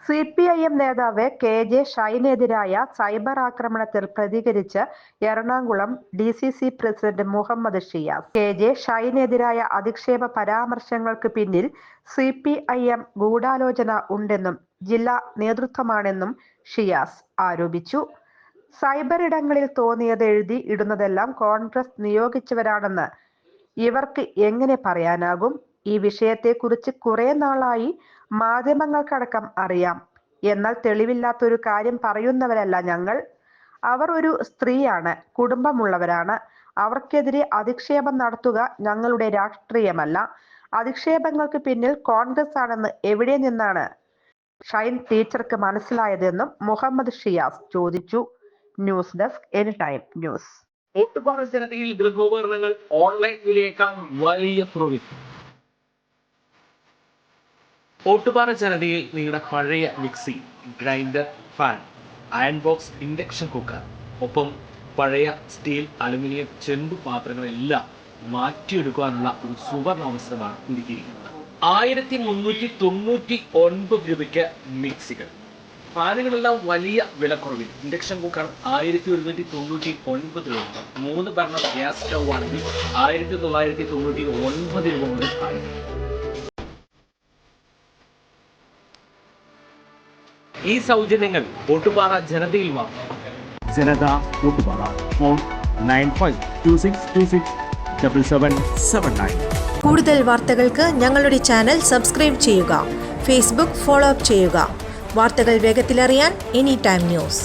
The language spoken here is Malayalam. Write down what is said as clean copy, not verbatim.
CPIM നേതാവ് KJ ഷൈനെതിരായ സൈബർ ആക്രമണത്തിൽ പ്രതികരിച്ച് Ernakulam DCC president Muhammad Shiyas. KJ ഷൈനെതിരായ അധിക്ഷേപ പരാമർശങ്ങൾക്ക് പിന്നിൽ CPIM ഗൂഢാലോചന ഉണ്ടെന്നും ജില്ലാ നേതൃത്വമാണെന്നും ഷിയാസ് ആരോപിച്ചു. സൈബർ ഇടങ്ങളിൽ തോന്നിയത് എഴുതി ഇടുന്നതെല്ലാം കോൺഗ്രസ് നിയോഗിച്ചവരാണെന്ന് ഇവർക്ക് എങ്ങനെ പറയാനാകും? ഈ വിഷയത്തെക്കുറിച്ച് കുറെ നാളായി മാധ്യമങ്ങൾക്കടക്കം അറിയാം. എന്നാൽ തെളിവില്ലാത്തൊരു കാര്യം പറയുന്നവരല്ല ഞങ്ങൾ. അവർ ഒരു സ്ത്രീയാണ്, കുടുംബമുള്ളവരാണ്. അവർക്കെതിരെ അധിക്ഷേപം നടത്തുക ഞങ്ങളുടെ രാഷ്ട്രീയമല്ല. അധിക്ഷേപങ്ങൾക്ക് പിന്നിൽ കോൺഗ്രസ് ആണെന്ന് എവിടെ നിന്നാണ് ഷൈൻ ടീച്ചർക്ക് മനസ്സിലായതെന്നും മുഹമ്മദ് ഷിയാസ് ചോദിച്ചു. News desk anytime news. Ottupara ജനതയിൽ ഗൃഹോപകരണങ്ങൾ ഓൺലൈൻ വിലയേക്കാൾ വലിയ പ്രോഫിറ്റ്. ഓട്ടുപാറ ജനതയിൽ നിങ്ങളുടെ പഴയ mixie, grinder, fan, iron box, induction cooker, ഒപ്പം പഴയ സ്റ്റീൽ, അലുമിനിയം, ചെമ്പ് പാത്രങ്ങളെല്ലാം മാറ്റിയെടുക്കാനുള്ള ഒരു സുവർണ അവസരമാണ് ഒരുക്കിയിരിക്കുന്നത്. 1399 രൂപയ്ക്ക് മിക്സികൾ, ഫാനുകളെല്ലാം വലിയ വിലക്കുറവിൽ. ഇൻഡക്ഷൻ കുക്കർ 1199 രൂപ. 3 ബർണർ ഗ്യാസ് സ്റ്റൗ ആണെങ്കിൽ 1999 രൂപ മുതൽ ആണ്. ഈ സൗജന്യങ്ങൾ ഓട്ടുപാറ ജനതയിൽ മാത്രം. ജനത ഓട്ടുപാറ. ഫോൺ 9526267779. കൂടുതൽ വാർത്തകൾക്ക് ഞങ്ങളുടെ ചാനൽ സബ്സ്ക്രൈബ് ചെയ്യുക. ഫേസ്ബുക്ക് ഫോളോ അപ്പ് ചെയ്യുക. വാർത്തകൾ വേഗത്തിലറിയാൻ എനിടൈം ന്യൂസ്.